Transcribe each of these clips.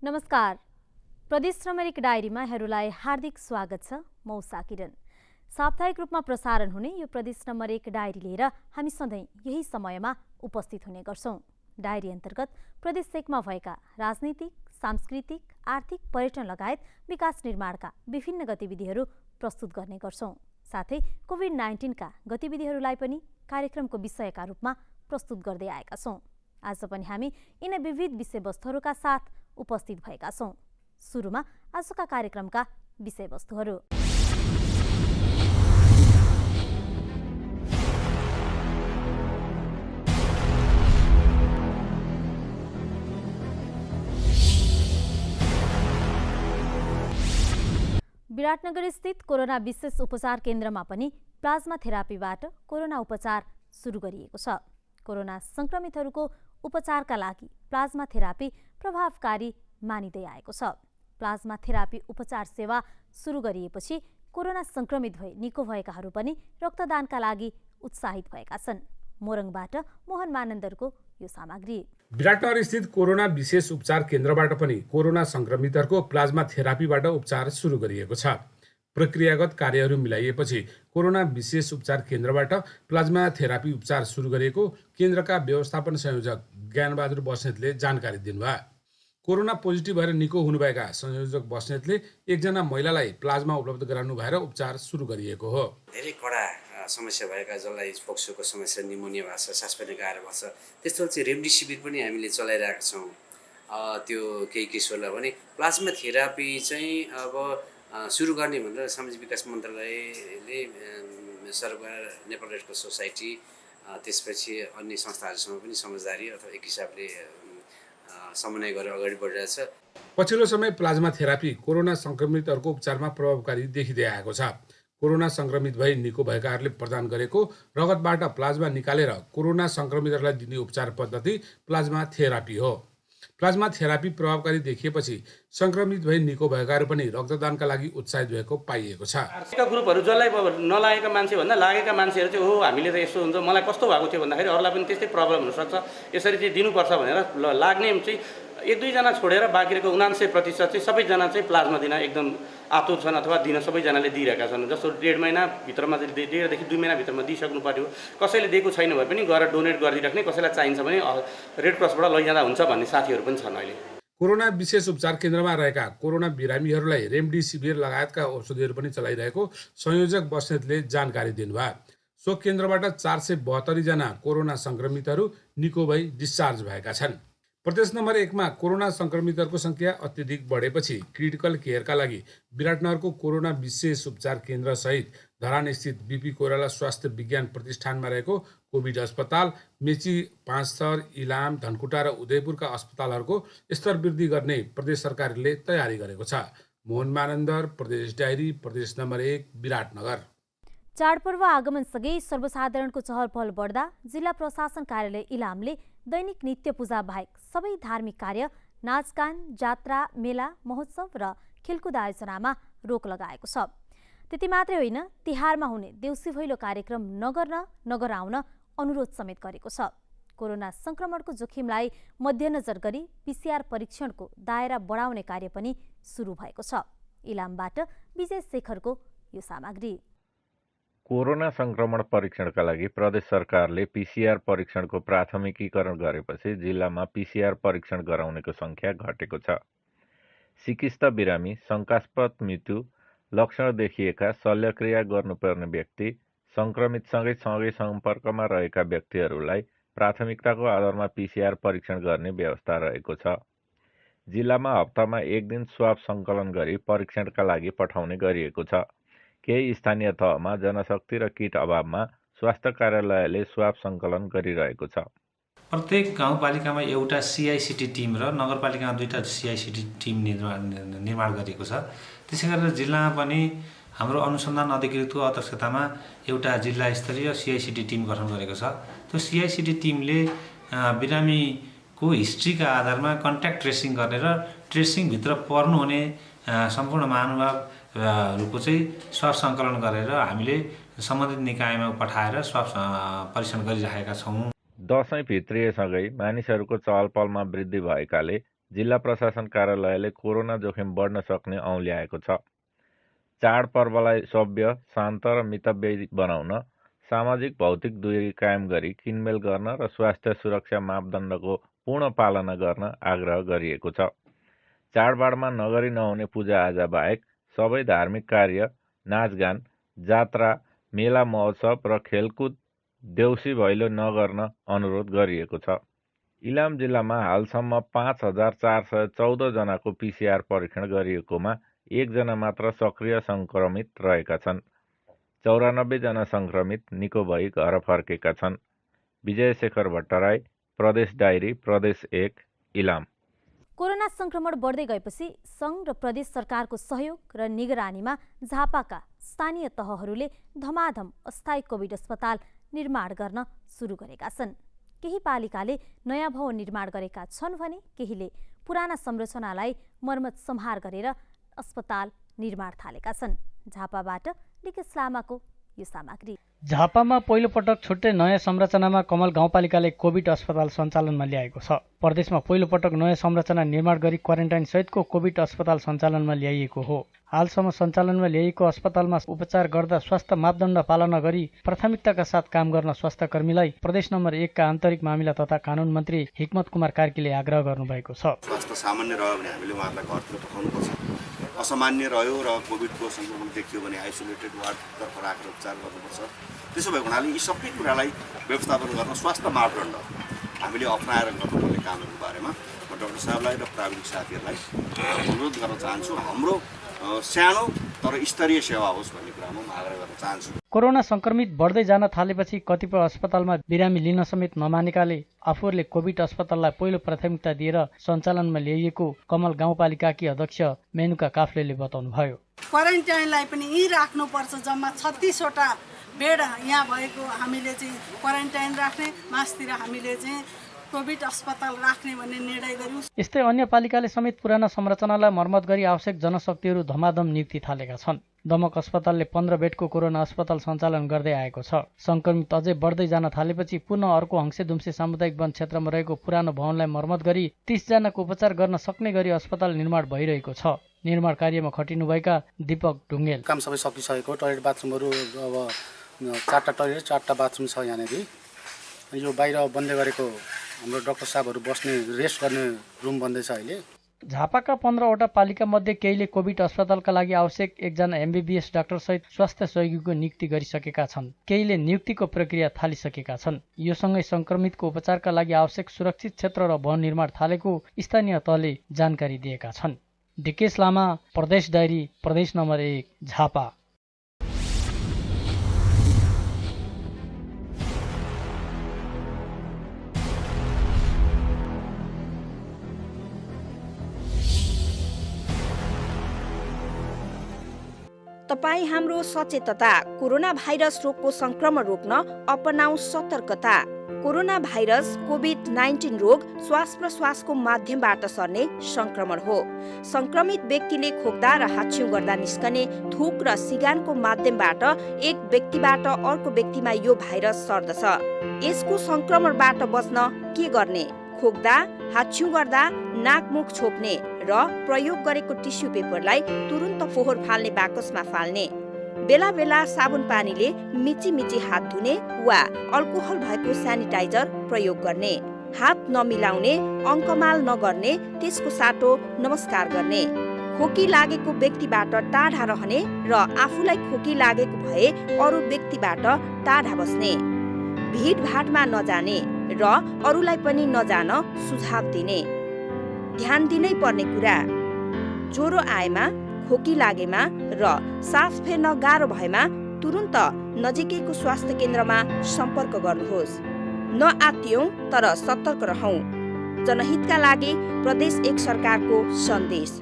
नमस्कार। प्रदेश नम्बर 1 डायरीमा यहाँहरूलाई हार्दिक स्वागत छ। म उषा किरण। साप्ताहिक रूपमा प्रसारण हुने यो प्रदेश नम्बर 1 डायरी लिएर हामी सधैँ यही समयमा उपस्थित हुने गर्छौं। डायरी अन्तर्गत प्रदेश 1 मा भएका राजनीतिक, सांस्कृतिक, आर्थिक, पर्यटन लगायत विकास निर्माणका विभिन्न गतिविधिहरू प्रस्तुत गर्ने गर्छौं। साथै कोभिड-19 का गतिविधिहरूलाई पनि कार्यक्रमको विषयका रूपमा प्रस्तुत गर्दै आएका छौं। आज पनि हामी यिनै विविध विषयवस्तुहरूका साथ उपस्थित भएका छौं। सुरुमा आजका कार्यक्रमका विषयवस्तुहरू। विराटनगर स्थित कोरोना विशेष उपचार केन्द्रमा पनि प्लाज्मा थेरापीबाट कोरोना उपचार सुरु गरिएको छ। कोरोना संक्रमितहरूको उपचारका लागि प्लाज्मा थेरापी प्रभावकारी मानिँदै आएको छ। प्लाज्मा थेरापी उपचार सेवा सुरु गरिएपछि कोरोना संक्रमित भई निको भएकाहरू पनि रक्तदानका लागि उत्साहित भएका छन्। मोरङबाट मोहन मानन्दरको यो सामग्री। विराटनगर स्थित कोरोना विशेष उपचार केन्द्रबाट पनि कोरोना संक्रमितहरूको प्लाज्मा थेरापीबाट उपचार सुरु गरिएको छ। प्रक्रियागत कार्यहरू मिलाइएपछि कोरोना विशेष उपचार केन्द्रबाट प्लाज्मा थेरापी उपचार सुरु गरेको केन्द्रका व्यवस्थापन संयोजक ज्ञानबहादुर बस्नेतले जानकारी दिनुभयो। कोरोना पोजिटिभ भएर निको हुनुभएका संयोजक बस्नेतले एकजना महिलालाई प्लाज्मा उपलब्ध गराउनु भएर उपचार सुरु गरिएको हो। धेरै कडा समस्या भएका जसलाई फोक्सोको समस्या, निमोनिया भएको छ, सास फेर्ने गाह्रो भएको छ, त्यस्तो चाहिँ रेमडेसिभिर पनि हामीले चलाइरहेका छौँ। त्यो केही केसहरूलाई भने प्लाज्मा थेरापी चाहिँ अब सुरु गर्ने भनेर सामाजिक विकास मन्त्रालयले सरकार, नेपाल रेड क्रस सोसाइटी, त्यसपछि अन्य संस्थाहरूसँग पनि समझदारी अथवा एक हिसाबले समन्वय गरेर अगाडि बढिरहेछ। पछिल्लो समय प्लाज्मा थेरापी कोरोना संक्रमितहरूको उपचारमा प्रभावकारी देखिँदै आएको छ। कोरोना संक्रमित भई निको भएकाहरूले प्रदान गरेको रगतबाट प्लाज्मा निकालेर कोरोना संक्रमितहरूलाई दिने उपचार पद्धति प्लाज्मा थेरापी हो। प्लाज्मा थेरापी प्रभावकारी देखिएपछि संक्रमित भई निको भएकाहरू पनि रक्तदानका लागि उत्साहित भएको पाइएको छ। आर्थिक ग्रुपहरू जसलाई नलागेका मान्छे भन्दा लागेका मान्छेहरू चाहिँ हो हामीले त यस्तो हुन्छ, मलाई कस्तो भएको थियो भन्दाखेरि अरूलाई पनि त्यस्तै प्रब्लम हुनसक्छ, यसरी चाहिँ दिनुपर्छ भनेर लाग्ने चाहिँ 1-2 जना छोडेर बाँकी रहेको 99% चाहिँ सबैजना चाहिँ प्लाज्मा दिन एकदम आतुर छन् अथवा दिन सबैजनाले दिइरहेका छन्। जस्तो 1.5 महिनाभित्रमा 1.5 देखि 2 महिनाभित्रमा दिइसक्नु पर्यो। कसैले दिएको छैन भने पनि गएर डोनेट गरिदिराख्ने, कसैलाई चाहिन्छ भने रेड क्रसबाट लैजाँदा हुन्छ भन्ने साथीहरू पनि छन्। अहिले कोरोना विशेष उपचार केन्द्रमा रहेका कोरोना बिरामीहरूलाई रेमडेसिभिर लगायतका औषधिहरू पनि चलाइरहेको संयोजक बस्नेतले जानकारी दिनुभयो। सो केन्द्रबाट 472 जना कोरोना संक्रमितहरू निको भई डिस्चार्ज भएका छन्। प्रदेश नम्बर 1 मा कोरोना संक्रमितहरूको संख्या अत्यधिक बढेपछि क्रिटिकल केयरका लागि विराटनगरको कोरोना विशेष उपचार केन्द्र सहित धरान स्थित बीपी कोइराला स्वास्थ्य विज्ञान प्रतिष्ठानमा रहेको कोभिड अस्पताल, मेची, 5 थर, इलाम, धनकुटा र उदयपुरका अस्पतालहरूको स्तर वृद्धि गर्ने प्रदेश सरकारले तयारी गरेको छ। मोहन मानन्दर, प्रदेश डायरी, प्रदेश नम्बर 1, विराटनगर। चाडपर्व आगमनसँगै सर्वसाधारणको चहलपहल बढ्दा जिल्ला प्रशासन कार्यालय इलामले दैनिक नित्य पूजा बाहेक सबै धार्मिक कार्य, नाचगान, जात्रा, मेला, महोत्सव र खेलकुद आयोजनामा रोक लगाएको छ। त्यति मात्रै होइन, तिहारमा हुने देउसी भैलो कार्यक्रम नगराउन अनुरोध समेत गरेको छ। कोरोना संक्रमणको जोखिमलाई मध्यनजर गरी पीसीआर परीक्षणको दायरा बढाउने कार्य पनि सुरु भएको छ। इलामबाट विजय शेखरको यो सामग्री। कोरोना संक्रमण परीक्षणका लागि प्रदेश सरकारले पीसीआर परीक्षणको प्राथमिकीकरण गरेपछि जिल्लामा पीसीआर परीक्षण गराउनेको संख्या घटेको छ। सिकिस्त बिरामी, शङ्कास्पद मृत्यु लक्षण देखिएका, शल्यक्रिया गर्नुपर्ने व्यक्ति, संक्रमितसँगै सँगै सम्पर्कमा रहेका व्यक्तिहरूलाई प्राथमिकताको आधारमा पीसीआर परीक्षण गर्ने व्यवस्था रहेको छ। जिल्लामा हप्तामा 1 दिन स्वाब सङ्कलन गरी परीक्षणका लागि पठाउने गरिएको छ। केही स्थानीय तहमा जनशक्ति र किट अभावमा स्वास्थ्य कार्यालयले स्वाब सङ्कलन गरिरहेको छ। प्रत्येक गाउँपालिकामा एउटा सीआईसीटी टिम र नगरपालिकामा 2टा सीआईसीटी टिम निर्माण गरिएको छ। त्यसै गरेर जिल्लामा पनि हाम्रो अनुसन्धान अधिकृतको अध्यक्षतामा एउटा जिल्ला स्तरीय सीआईसीटी टिम गठन गरेको छ। त्यो सीआईसीटी टिमले बिरामीको हिस्ट्रीका आधारमा कन्ट्याक्ट ट्रेसिङ गर्ने र ट्रेसिङभित्र पर्नुहुने सम्पूर्ण महानुभावहरूको चाहिँ स्वाब सङ्कलन गरेर हामीले सम्बन्धित निकायमा पठाएर स्वाब परीक्षण गरिरहेका छौँ। दशैं भित्रिएसँगै मानिसहरूको चहलपहलमा वृद्धि भएकाले जिल्ला प्रशासन कार्यालयले कोरोना जोखिम बढ्न सक्ने औँल्याएको छ। चाडपर्वलाई सभ्य, शान्त र मितव्ययी बनाउन सामाजिक भौतिक दूरी कायम गरी किनमेल गर्न र स्वास्थ्य सुरक्षा मापदण्डको पूर्ण पालना गर्न आग्रह गरिएको छ। चाडबाडमा नगरी नहुने पूजाआजा बाहेक सबै धार्मिक कार्य, नाचगान, जात्रा, मेला महोत्सव र खेलकुद, देउसी भैलो नगर्न अनुरोध गरिएको छ। इलाम जिल्लामा हालसम्म 5,414 जनाको PCR परीक्षण गरिएकोमा 1 जना मात्र सक्रिय सङ्क्रमित रहेका छन्। 94 जना सङ्क्रमित निको भई घर फर्केका छन्। विजयशेखर भट्टराई, प्रदेश डायरी, प्रदेश 1, इलाम। कोरोना संक्रमण बढ्दै गएपछि सङ्घ र प्रदेश सरकारको सहयोग र निगरानीमा झापाका स्थानीय तहहरूले धमाधम अस्थायी कोभिड अस्पताल निर्माण गर्न सुरु गरेका छन्। केही पालिकाले नयाँ भवन निर्माण गरेका छन् भने केहीले पुराना संरचनालाई मर्मत सम्हार गरेर अस्पताल निर्माण थालेका छन्। झापाबाट निकेश लामाको यो सामग्री। झापामा पहिलो पटक छुट्टै नयाँ संरचनामा कमल गाउँपालिकाले कोभिड अस्पताल सञ्चालनमा ल्याएको छ। प्रदेशमा पहिलो पटक नयाँ संरचना निर्माण गरी क्वारेन्टाइन सहितको कोभिड अस्पताल सञ्चालनमा ल्याइएको हो। हालसम्म सञ्चालनमा ल्याइएको अस्पतालमा उपचार गर्दा स्वास्थ्य मापदण्ड पालना गरी प्राथमिकताका साथ काम गर्न स्वास्थ्यकर्मीलाई प्रदेश नम्बर 1 का आन्तरिक मामिला तथा कानुन मन्त्री हिक्मत कुमार कार्कीले आग्रह गर्नुभएको छ। स्वास्थ्य सामान्य रह्यो भने हामीले उहाँहरूलाई घरतिर पठाउनुपर्छ। असामान्य रह्यो र कोभिडको सङ्क्रमण देखियो भने आइसोलेटेड वार्डतर्फ राखेर उपचार गर्नुपर्छ। त्यसो भएको हुनाले यी सबै कुरालाई व्यवस्थापन गर्न स्वास्थ्य मापदण्ड हामीले अप्नाएर गर्नुपर्ने कामहरूको बारेमा म डाक्टर साहबलाई र प्राविधिक साथीहरूलाई अनुरोध गर्न चाहन्छु। हाम्रो सानो तर स्तरीय सेवा होस् भन्ने कुरामा म आग्रह गर्न चाहन्छु। कोरोना संक्रमित बढ्दै जान थालेपछि कतिपय अस्पतालमा बिरामी लिन समेत नमानेकाले आफूहरूले कोभिड अस्पताललाई पहिलो प्राथमिकता दिएर सञ्चालनमा ल्याइएको कमल गाउँपालिकाकी अध्यक्ष मेनुका काफ्लेले बताउनुभयो। क्वारेन्टाइनलाई पनि यहीँ राख्नुपर्छ। जम्मा 36वटा बेड यहाँ भएको हामीले चाहिँ क्वारेन्टाइन राख्ने, मासतिर हामीले चाहिँ कोभिड अस्पताल राख्ने भन्ने निर्णय गर्यौँ। यस्तै अन्य पालिकाले समेत पुराना संरचनालाई मर्मत गरी आवश्यक जनशक्तिहरू धमाधम नियुक्ति थालेका छन्। दमक अस्पतालले 15 बेडको कोरोना अस्पताल सञ्चालन गर्दै आएको छ। संक्रमित अझै बढ्दै जान थालेपछि पुनः अर्को हंसेदुम्से सामुदायिक वन क्षेत्रमा रहेको पुरानो भवनलाई मर्मत गरी 30 जनाको उपचार गर्न सक्ने गरी अस्पताल निर्माण भइरहेको छ। निर्माण कार्यमा खटिनुभएका दीपक ढुङ्गेल। काम सबै सकिसकेको, टोयलेट बाथरुमहरू अब 4टा टोयलेट 4टा बाथरुम छ यहाँनिर। यो बाहिर बन्दै गरेको हाम्रो डाक्टर साहबहरू बस्ने रेस्ट गर्ने रुम बन्दैछ अहिले। झापाका 15वटा पालिका मध्ये केहीले कोभिड अस्पतालका लागि आवश्यक 1 जना MBBS डाक्टर सहित स्वास्थ्य सहयोगीको नियुक्ति गरिसकेका छन्। केहीले नियुक्तिको प्रक्रिया थालिसकेका छन्। यो सँगै संक्रमितको उपचारका लागि आवश्यक सुरक्षित क्षेत्र र भवन निर्माण थालेको स्थानीय तहले जानकारी दिएका छन्। निकेश लामा, प्रदेश डायरी, प्रदेश नम्बर 1, झापा। तपाईँ हाम्रो सचेतता। कोरोना भाइरस रोगको संक्रमण रोक्न अपनाऊ सतर्कता। कोरोना भाइरस कोभिड-19 रोग श्वास प्रश्वासको माध्यमबाट सर्ने संक्रमण हो। संक्रमित व्यक्तिले खोक्दा र हाच्छिउँ गर्दा निस्कने थुक र सिगानको माध्यमबाट एक व्यक्तिबाट अर्को व्यक्तिमा यो भाइरस सर्दछ। यसको संक्रमणबाट बच्न के गर्ने? खोक्दा, हाच्छिउँ गर्दा नाक मुख छोप्ने र प्रयोग गरेको टिस्यु पेपरलाई तुरुन्त फोहोर फाल्ने बाकसमा फाल्ने। बेला बेला साबुन पानीले मिची हात धुने वा अल्कोहल भएको सेनिटाइजर प्रयोग गर्ने। हात नमिलाउने, अङ्कमाल नगर्ने, त्यसको साटो नमस्कार गर्ने। खोकी लागेको व्यक्तिबाट टाढा रहने र आफूलाई खोकी लागेको भए अरू व्यक्तिबाट टाढा बस्ने। भिडभाडमा नजाने र अरूलाई पनि नजान सुझाव दिने। ध्यान दिनै पर्ने कुरा, ज्वरो आएमा, खोकी लागेमा र सास फेर्न गाह्रो भएमा तुरुन्त नजिकैको स्वास्थ्य केन्द्रमा सम्पर्क गर्नुहोस्। नआत्तियौं तर सतर्क रहौं। जनहितका लागि प्रदेश 1 सरकारको सन्देश।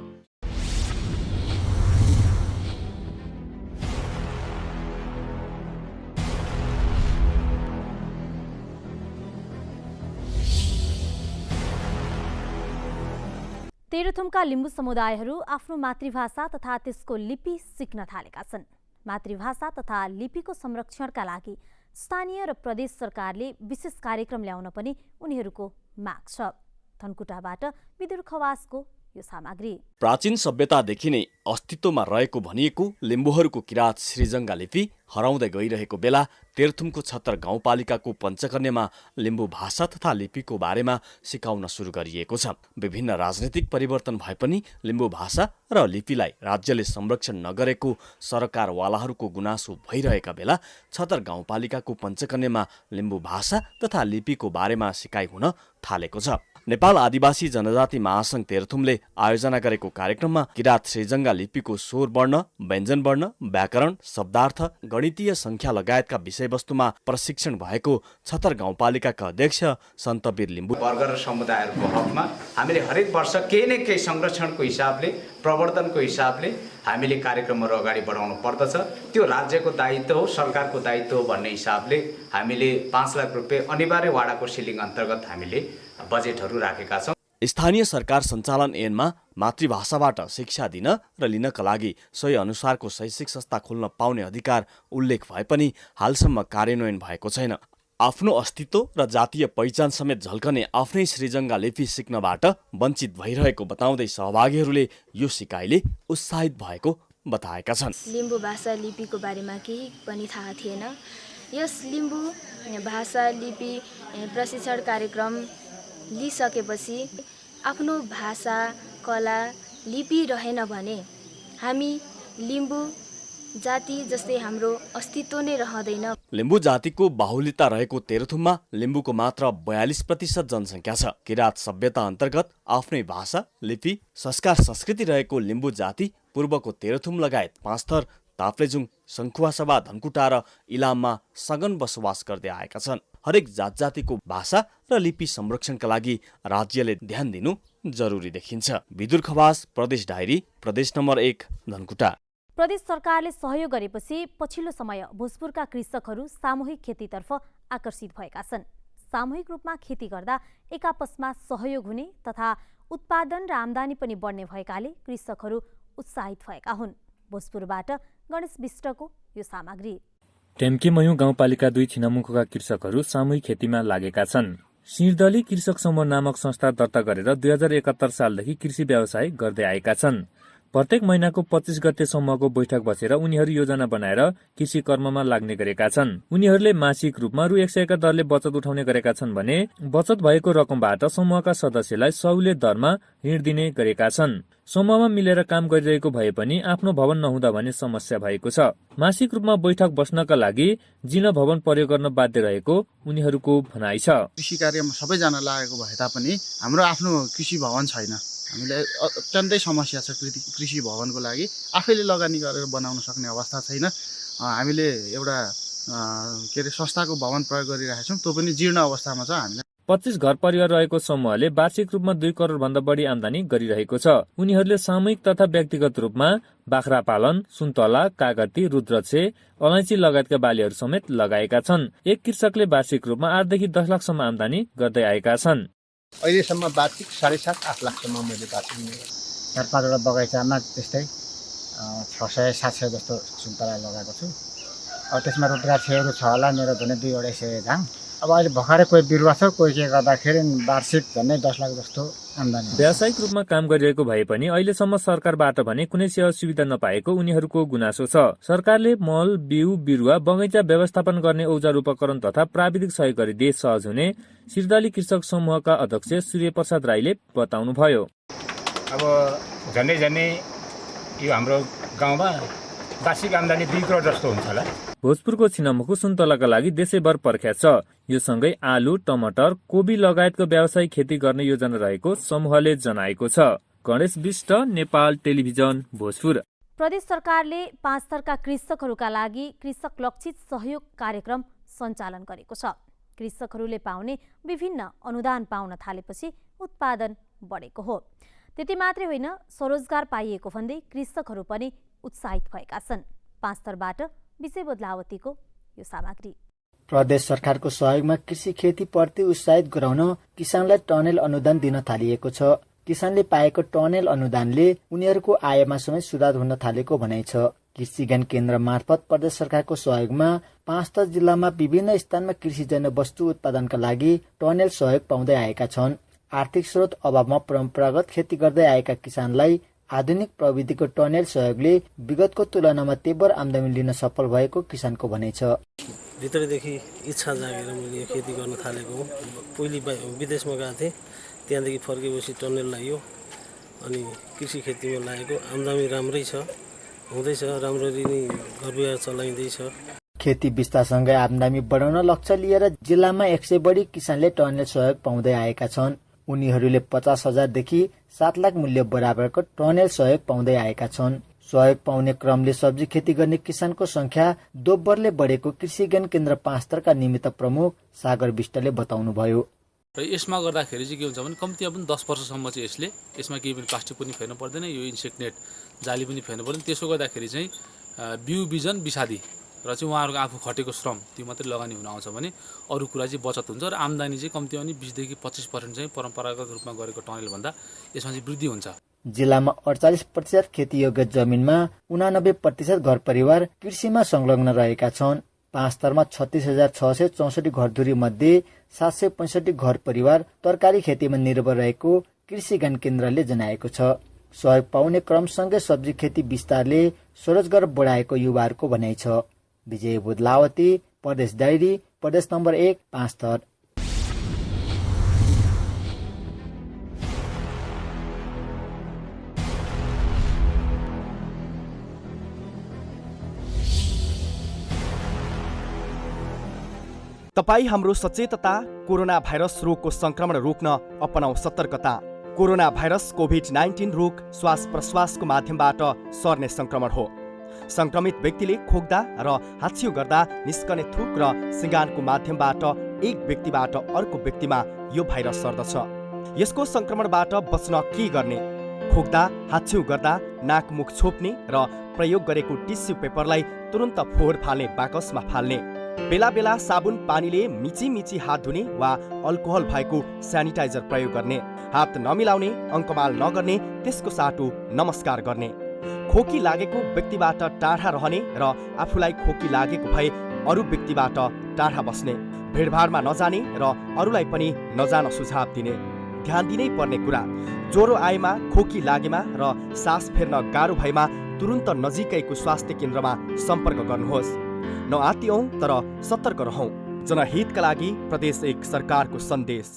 तेह्रथुमका लिम्बू समुदायहरू आफ्नो मातृभाषा तथा त्यसको लिपि सिक्न थालेका छन्। मातृभाषा तथा लिपिको संरक्षणका लागि स्थानीय र प्रदेश सरकारले विशेष कार्यक्रम ल्याउन पनि उनीहरूको माग छ। धनकुटाबाट विदुर खवासको यो सामग्री। प्राचीन सभ्यतादेखि नै अस्तित्वमा रहेको भनिएको लिम्बूहरूको किराँत श्रीजङ्गा लिपि हराउँदै गइरहेको बेला तेह्रथुमको छत्तर गाउँपालिकाको पञ्चकन्यामा लिम्बू भाषा तथा लिपिको बारेमा सिकाउन सुरु गरिएको छ। विभिन्न राजनीतिक परिवर्तन भए पनि लिम्बू भाषा र लिपिलाई राज्यले संरक्षण नगरेको सरकारवालाहरूको गुनासो भइरहेका बेला छत्तर गाउँपालिकाको पञ्चकन्यामा लिम्बू भाषा तथा लिपिको बारेमा सिकाइ हुन थालेको छ। नेपाल आदिवासी जनजाति महासंघ तेह्रथुमले आयोजना गरेको कार्यक्रममा किराँत श्रीजङ्गा लिपिको स्वर वर्ण, व्यञ्जन वर्ण, व्याकरण, शब्दार्थ, गणितीय संख्या लगायतका विषयवस्तुमा प्रशिक्षण भएको छत्तर गाउँपालिकाका अध्यक्ष सन्तवीर लिम्बू। वर्ग र समुदायहरूको हकमा हामीले हरेक वर्ष केही न केही संरक्षणको हिसाबले, प्रवर्धनको हिसाबले हामीले कार्यक्रमहरू अगाडि बढाउनु पर्दछ। त्यो राज्यको दायित्व हो, सरकारको दायित्व हो भन्ने हिसाबले हामीले 5 लाख रुपियाँ अनिवार्य वाडाको सिलिङ अन्तर्गत हामीले बजेटहरू राखेका छौँ। स्थानीय सरकार सञ्चालन ऐनमा मातृभाषाबाट शिक्षा दिन र लिनका लागि सोही अनुसारको शैक्षिक संस्था खोल्न पाउने अधिकार उल्लेख भए पनि हालसम्म कार्यान्वयन भएको छैन। आफ्नो अस्तित्व र जातीय पहिचान समेत झल्कने आफ्नै श्रीजङ्गा लिपि सिक्नबाट वञ्चित भइरहेको बताउँदै सहभागीहरूले यो सिकाइले उत्साहित भएको बताएका छन्। लिम्बू भाषा लिपिको बारेमा केही पनि थाहा थिएन। यस लिम्बू भाषा लिपि प्रशिक्षण कार्यक्रम लिइसकेपछि आफ्नो भाषा, कला, लिपि रहेन भने हामी लिम्बू जाति जस्तै हाम्रो अस्तित्व नै रहँदैन। लिम्बू जातिको बाहुल्यता रहेको तेह्रथुममा लिम्बूको मात्र 42% जनसङ्ख्या छ। किराँत सभ्यता अन्तर्गत आफ्नै भाषा, लिपि, संस्कार, संस्कृति रहेको लिम्बू जाति पूर्वको तेह्रथुम लगायत पाँचथर, ताप्लेजुङ, सङ्खुवासभा, धनकुटा र इलाममा सघन बसोबास गर्दै आएका छन्। हरेक जात जातिको भाषा र लिपि संरक्षणका लागि राज्यले ध्यान दिनु जरुरी देखिन्छ। विदुर खवास, प्रदेश डायरी, प्रदेश नम्बर 1, धनकुटा। प्रदेश सरकारले सहयोग गरेपछि पछिल्लो समय भोजपुरका कृषकहरू सामूहिक खेतीतर्फ आकर्षित भएका छन्। सामूहिक रूपमा खेती गर्दा एक आपसमा सहयोग हुने तथा उत्पादन र आम्दानी पनि बढ्ने भएकाले कृषकहरू उत्साहित भएका हुन्। भोजपुरबाट गणेश विष्टको यो सामग्री। टेम्केमयू गाउँपालिका 2 छिनामुखका कृषकहरू सामूहिक खेतीमा लागेका छन्। सिरदली कृषक समूह नामक संस्था दर्ता गरेर 2071 सालदेखि कृषि व्यवसाय गर्दै आएका छन्। प्रत्येक महिनाको 25 गते समूहको बैठक बसेर उनीहरू योजना बनाएर कृषि कर्ममा लाग्ने गरेका छन्। उनीहरूले मासिक रूपमा रु 100 का दरले बचत उठाउने गरेका छन् भने बचत भएको रकमबाट समूहका सदस्यलाई सहुलियत दरमा ऋण दिने गरेका छन्। समूहमा मिलेर काम गरिरहेको भए पनि आफ्नो भवन नहुँदा भने समस्या भएको छ। मासिक रूपमा बैठक बस्नका लागि जिन भवन प्रयोग गर्न बाध्य रहेको उनीहरूको भनाइ छ। कृषि कार्यमा सबैजना लागेको भए तापनि हाम्रो आफ्नो कृषि भवन छैन। हामीलाई अत्यन्तै समस्या छ कृषि भवनको लागि। आफैले लगानी गरेर बनाउन सक्ने अवस्था छैन। हामीले एउटा संस्थाको भवन प्रयोग गरिरहेका छौँ, त्यो पनि जीर्ण अवस्थामा छ। हामीलाई 25 घर परिवार रहेको समूहले वार्षिक रूपमा 2 करोड भन्दा बढी आम्दानी गरिरहेको छ। उनीहरूले सामूहिक तथा व्यक्तिगत रूपमा बाख्रा पालन, सुन्तला, कागती, रुद्रक्षे, अलैँची लगायतका बालीहरू समेत लगाएका छन्। एक कृषकले वार्षिक रूपमा 8 देखि 10 लाखसम्म आम्दानी गर्दै आएका छन्। अहिलेसम्म वार्षिक 7.5-8 लाखसम्म मैले वार्षिक 4-5 वटा बगैँचामा त्यस्तै 600-700 जस्तो सुन्तला लगाएको छु। अब त्यसमा रुद्राक्षहरू छ होला, मेरो भने 2-2.5 झाङ। अब अहिले भर्खरै कोही बिरुवा छ, कोही के गर्दाखेरि वार्षिक झन्डै 10 लाख जस्तो आम्दानी। व्यावसायिक रूपमा काम गरिरहेको भए पनि अहिलेसम्म सरकारबाट भने कुनै सेवा सुविधा नपाएको उनीहरूको गुनासो छ। सरकारले मल, बिउ, बिरुवा, बगैँचा व्यवस्थापन गर्ने औजार उपकरण तथा प्राविधिक सहयोग गरिदिए सहज हुने सिरदली कृषक समूहका अध्यक्ष सूर्य प्रसाद राईले बताउनुभयो। अब झन्डै यो हाम्रो गाउँमा वार्षिक आम्दानी 2 करोड जस्तो हुन्छ होला। भोजपुरको छिनामुखु सुन्तलाका लागि देशैभर प्रख्यात छ। यो सँगै आलु, टमाटर, कोबी लगायतको व्यावसायिक खेती गर्ने योजना रहेको समूहले जनाएको छ। गणेश विष्ट, नेपाल टेलिभिजन, भोजपुर। प्रदेश सरकारले 5 थरका कृषकहरूका लागि कृषक लक्षित सहयोग कार्यक्रम सञ्चालन गरेको छ। कृषकहरूले पाउने विभिन्न अनुदान पाउन थालेपछि उत्पादन बढेको हो। त्यति मात्रै होइन, स्वरोजगार पाइएको भन्दै कृषकहरू पनि उत्साहित भएका छन्। 5 थरबाट विजय बदलावतीको यो सामग्री। प्रदेश सरकारको सहयोगमा कृषि खेतीप्रति उत्साहित गराउन किसानलाई टनेल अनुदान दिन थालिएको छ। किसानले पाएको टनेल अनुदानले उनीहरूको आयमा समेत सुधार हुन थालेको भनाइ छ। कृषि ज्ञान केन्द्र मार्फत प्रदेश सरकारको सहयोगमा 5 जिल्लामा विभिन्न स्थानमा कृषिजन्य वस्तु उत्पादनका लागि टनेल सहयोग पाउँदै आएका छन्। आर्थिक स्रोत अभावमा परम्परागत खेती गर्दै आएका किसानलाई आधुनिक प्रविधिको टनेल सहयोगले विगतको तुलनामा तीव्र आमदानी लिन सफल भएको किसानको भनाइ छ। भित्रदेखि इच्छा जागेर मैले खेती गर्न थालेको हो। पहिले विदेशमा गएको थिएँ, त्यहाँदेखि फर्केपछि टनेल लाग्यो अनि कृषि खेतीमा लागेको। आमदानी राम्रै छ, हुँदैछ, राम्ररी नै घरबिहार चलाइँदैछ। खेती विस्तारसँगै आमदानी बढाउन लक्ष्य लिएर जिल्लामा 100 बढी किसानले टनेल सहयोग पाउँदै आएका छन्। उनीहरूले 50,000 देखि 7 लाख मूल्य बराबरको टनेल सहयोग पाउँदै आएका छन्। सहयोग पाउने क्रमले सब्जी खेती गर्ने किसानको संख्या दोब्बरले बढेको कृषि ज्ञान केन्द्र 5 थरका निमित्त प्रमुख सागर विष्टले बताउनुभयो। र यसमा गर्दाखेरि चाहिँ के हुन्छ भने कम्तीमा पनि 10 वर्षसम्म चाहिँ यसमा केही पनि प्लास्टिक पनि फेर्नु पर्दैन, यो इन्सेक्ट नेट जाली पनि फेर्नु पर्दैन। त्यसो गर्दाखेरि चाहिँ बिउ बिजन बिसादी र चाहिँ उहाँहरूको आफू खटेको श्रम त्यो मात्रै लगानी हुन आउँछ भने अरू कुरा चाहिँ बचत हुन्छ र आमदानी चाहिँ कम्तीमा पनि 20 देखि 25% चाहिँ परम्परागत रूपमा गरेको टनेल भन्दा यसमा चाहिँ वृद्धि हुन्छ। जिल्लामा 48% खेतीयोग्य जमिनमा 89% घर परिवार कृषिमा संलग्न रहेका छन्। 5 स्तरमा 36,664 घरधुरी मध्ये 765 घर परिवार तरकारी खेतीमा निर्भर रहेको कृषि ज्ञान केन्द्रले जनाएको छ। सहयोग पाउने क्रमसँगै सब्जी खेती विस्तारले स्वरोजगार बढाएको युवाहरूको भनाइ छ। विजय बुदलावती, प्रदेश डायरी, प्रदेश नम्बर 1, 5 थर। तपाई हाम्रो सचेतता कोरोना भाइरस रोगको संक्रमण रोक्न अपनाऊ सतर्कता। कोरोना भाइरस कोभिड-19 रोग श्वास प्रश्वासको माध्यमबाट सर्ने संक्रमण हो। संक्रमित व्यक्तिले खोक्दा र हाच्छिउ गर्दा निस्कने थुक र सिँगानको माध्यमबाट एक व्यक्तिबाट अर्को व्यक्तिमा यो भाइरस सर्दछ। यसको संक्रमणबाट बच्न के गर्ने? खोक्दा, हाच्छिउ गर्दा नाक मुख छोप्ने र प्रयोग गरेको टिस्यु पेपरलाई तुरन्त फोहोर फाल्ने बाकसमा फाल्ने। बेला बेला साबुन पानीले मिची हात धुने वा अल्कोहल भएको स्यानिटाइजर प्रयोग गर्ने। हात नमिलाउने, अङ्कमाल नगर्ने, त्यसको साटो नमस्कार गर्ने। खोकी लागेको व्यक्तिबाट टाढा रहने र आफूलाई खोकी लागेको भए अरू व्यक्तिबाट टाढा बस्ने। भिडभाडमा नजाने र अरूलाई पनि नजान सुझाव दिने। ध्यान दिनै पर्ने कुरा, ज्वरो आएमा, खोकी लागेमा र सास फेर्न गाह्रो भएमा तुरुन्त नजिकैको स्वास्थ्य केन्द्रमा सम्पर्क गर्नुहोस्। नआत्तियौं तर सतर्क रहौं। जनहितका लागि प्रदेश 1 सरकारको सन्देश।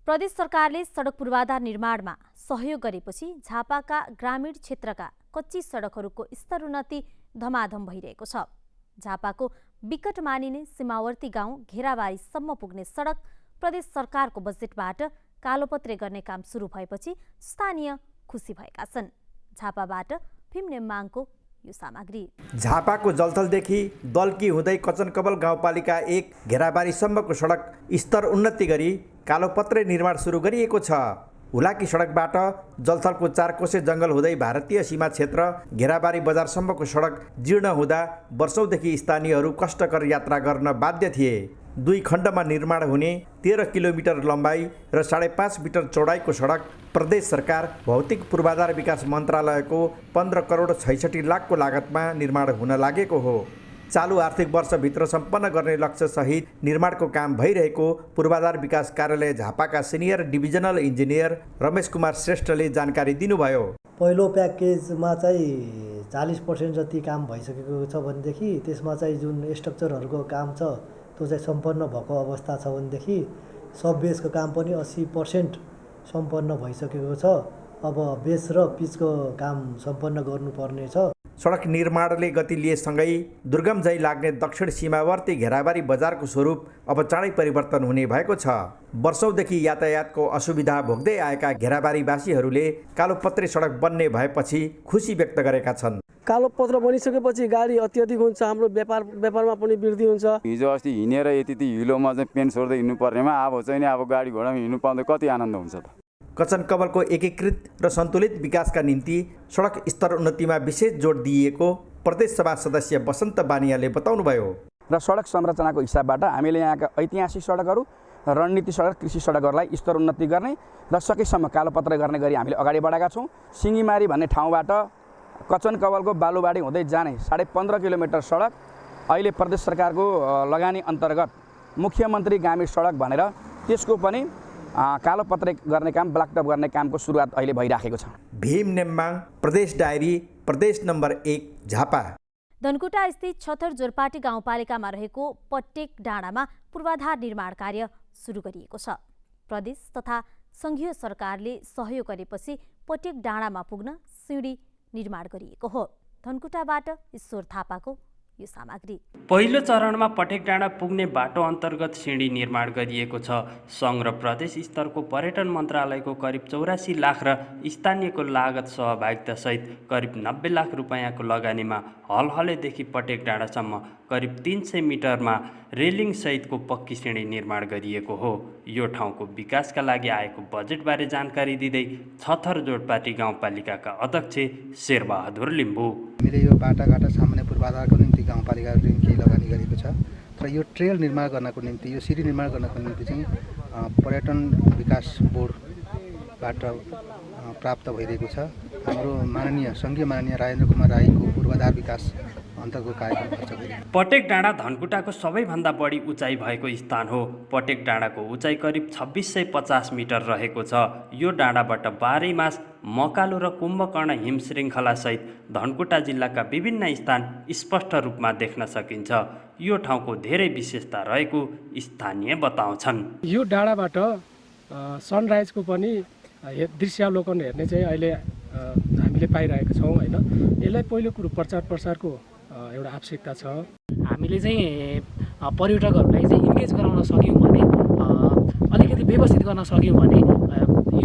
प्रदेश सरकारले सडक पूर्वाधार निर्माणमा सहयोग गरेपछि झापाका ग्रामीण क्षेत्रका कच्ची सडकहरूको स्तरोन्नति धमाधम भइरहेको छ। झापाको विकट मानिने सीमावर्ती गाउँ घेराबारीसम्म पुग्ने सडक प्रदेश सरकारको बजेटबाट कालोपत्रे गर्ने काम सुरु भएपछि स्थानीय खुसी भएका छन्। झापाबाट फिल्म नेम्माङको यो सामग्री। झापाको जलथलदेखि दल्की हुँदै कचनकबल गाउँपालिका 1 घेराबारीसम्मको सडक स्तर उन्नति गरी कालोपत्रे निर्माण सुरु गरिएको छ। हुलाकी सडकबाट जलथलको 4 कोसे जङ्गल हुँदै भारतीय सीमा क्षेत्र घेराबारी बजारसम्मको सडक जीर्ण हुँदा वर्षौंदेखि स्थानीयहरू कष्टकर यात्रा गर्न बाध्य थिए। 2 खण्डमा निर्माण हुने 13 किलोमिटर लम्बाइ र 5.5 मिटर चौडाइको सडक प्रदेश सरकार भौतिक पूर्वाधार विकास मन्त्रालयको 15 करोड 66 लाखको लागतमा निर्माण हुन लागेको हो। चालु आर्थिक वर्षभित्र सम्पन्न गर्ने लक्ष्य सहित निर्माणको काम भइरहेको पूर्वाधार विकास कार्यालय झापाका senior divisional engineer Ramesh Kumar श्रेष्ठले जानकारी दिनुभयो। पहिलो प्याकेजमा चाहिँ 40% जति काम भइसकेको छ भनेदेखि त्यसमा चाहिँ जुन स्ट्रक्चरहरूको काम छ त्यो चाहिँ सम्पन्न भएको अवस्था छ भनेदेखि सब बेसको काम पनि 80% सम्पन्न भइसकेको छ। अब बेस र पिचको काम सम्पन्न गर्नुपर्ने छ। सडक निर्माणले गति लिएसँगै दुर्गम झै लाग्ने दक्षिण सीमावर्ती घेराबारी बजारको स्वरूप अब चाँडै परिवर्तन हुने भएको छ। वर्षौंदेखि यातायातको असुविधा भोग्दै आएका घेराबारीवासीहरूले कालोपत्रे सडक बन्ने भएपछि खुसी व्यक्त गरेका छन्। कालोपत्र बनिसकेपछि गाडी अत्याधिक हुन्छ, हाम्रो व्यापारमा पनि वृद्धि हुन्छ। हिजो अस्ति हिँडेर यति हिलोमा चाहिँ पेन छोड्दै हिँड्नु पर्नेमा अब चाहिँ अब गाडी घोडामा हिँड्नु पाउँदा कति आनन्द हुन्छ त। कचनकबलको एकीकृत र सन्तुलित विकासका निम्ति सडक स्तर उन्नतिमा विशेष जोड दिइएको प्रदेश सभा सदस्य वसन्त बानियाले बताउनुभयो। र सडक संरचनाको हिसाबबाट हामीले यहाँका ऐतिहासिक सडकहरू रणनीति सडक कृषि सडकहरूलाई स्तर उन्नति गर्ने र सकेसम्म कालोपत्र गर्ने गरी हामीले अगाडि बढाएका छौँ। सिङ्गिमारी भन्ने ठाउँबाट कचन कवलको बालुवाडी हुँदै जाने 15.5 किलोमिटर सडक अहिले प्रदेश सरकारको लगानी अन्तर्गत मुख्यमन्त्री ग्रामीण सडक भनेर त्यसको पनि कालोपत्र गर्ने काम, ब्ल्याकटप गर्ने कामको सुरुवात अहिले भइराखेको छ। भीम नेम्बाङ, प्रदेश डायरी, प्रदेश नम्बर 1 झापा। धनकुटा स्थित छतर जोरपाटी गाउँपालिकामा रहेको पट्टेक डाँडामा पूर्वाधार निर्माण कार्य सुरु गरिएको छ। प्रदेश तथा संघीय सरकारले सहयोग गरेपछि पट्टेक डाँडामा पुग्न सिँढी निर्माण गरिएको हो। धनकुटाबाट ईश्वर थापाको यो सामग्री। पहिलो चरणमा पटेक डाँडा पुग्ने बाटो अन्तर्गत सिँढी निर्माण गरिएको छ। सङ्घ र प्रदेश स्तरको पर्यटन मन्त्रालयको करिब 84 लाख र स्थानीयको लागत सहभागितासहित करिब 90 लाख रुपैयाँको लगानीमा हलहलेदेखि पटेक डाँडासम्म करिब 300 मिटरमा रेलिङ सहितको पक्की सिँढी निर्माण गरिएको हो। यो ठाउँको विकासका लागि आएको बजेटबारे जानकारी दिँदै छतर जोडपाटी गाउँपालिकाका अध्यक्ष शेरबहादुर लिम्बू, हामीले यो बाटाघाटा सामान्य पूर्वाधारको निम्ति गाउँपालिकाले केही लगानी गरेको छ र यो ट्रेल निर्माण गर्नको निम्ति, यो सिँढी निर्माण गर्नको निम्ति चाहिँ पर्यटन विकास बोर्डबाट प्राप्त भइरहेको छ। हाम्रो संघीय माननीय राजेन्द्र कुमार राईको पूर्वाधार विकास अन्तर्गत कार्यक्रम खर्च गरिएको। पटेक डाँडा धनकुटाको सबैभन्दा बढी उचाइ भएको स्थान हो। पटेक डाँडाको उचाइ करिब 2650 मिटर रहेको छ। यो डाँडाबाट बाह्रैमास मकालु र कुम्भकर्ण हिम श्रृङ्खलासहित धनकुटा जिल्लाका विभिन्न स्थान स्पष्ट रूपमा देख्न सकिन्छ। यो ठाउँको धेरै विशेषता रहेको स्थानीय बताउँछन्। यो डाँडाबाट सनराइजको पनि दृश्यावलोकन हेर्ने चाहिँ अहिले हामीले पाइरहेका छौँ होइन। यसलाई पहिलो कुरो प्रचार प्रसारको एउटा आवश्यकता छ। हामीले चाहिँ पर्यटकहरूलाई चाहिँ इन्गेज गराउन सक्यौँ भने, अलिकति व्यवस्थित गर्न सक्यौँ भने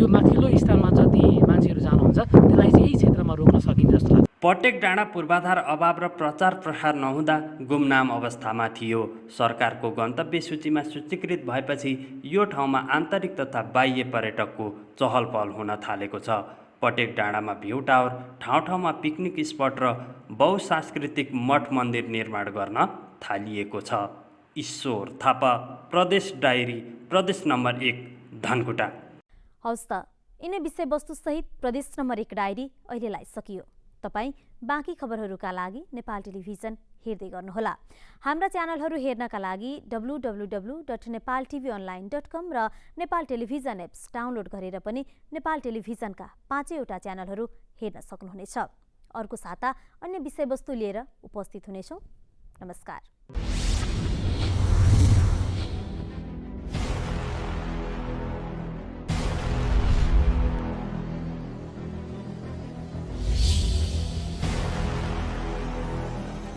यो माथिल्लो स्थानमा जति मान्छेहरू जानुहुन्छ त्यसलाई चाहिँ यही क्षेत्रमा रोक्न सकिन्छ जस्तो लाग्छ। पटेक डाँडा पूर्वाधार अभाव र प्रचार प्रसार नहुँदा गुमनाम अवस्थामा थियो। सरकारको गन्तव्य सूचीमा सूचीकृत भएपछि यो ठाउँमा आन्तरिक तथा बाह्य पर्यटकको चहल पहल हुन थालेको छ। पटेक डाँडामा भ्यू टावर, ठाउँ ठाउँमा पिकनिक स्पट र बहुसांस्कृतिक मठ मन्दिर निर्माण गर्न थालिएको छ। ईश्वर थापा, प्रदेश डायरी, प्रदेश नम्बर 1 धनकुटा। हवस् त, यिनै विषयवस्तुसहित प्रदेश नम्बर 1 डायरी अहिलेलाई सकियो। तपाईँ बाँकी खबरहरूका लागि नेपाल टेलिभिजन हेर्दै गर्नुहोला। हाम्रा च्यानलहरू हेर्नका लागि www.nepaltvonline.com र नेपाल टेलिभिजन एप्स डाउनलोड गरेर पनि नेपाल टेलिभिजनका 5वटा च्यानलहरू हेर्न सक्नुहुनेछ। अर्को साता अन्य विषयवस्तु लिएर उपस्थित हुनेछौँ। नमस्कार।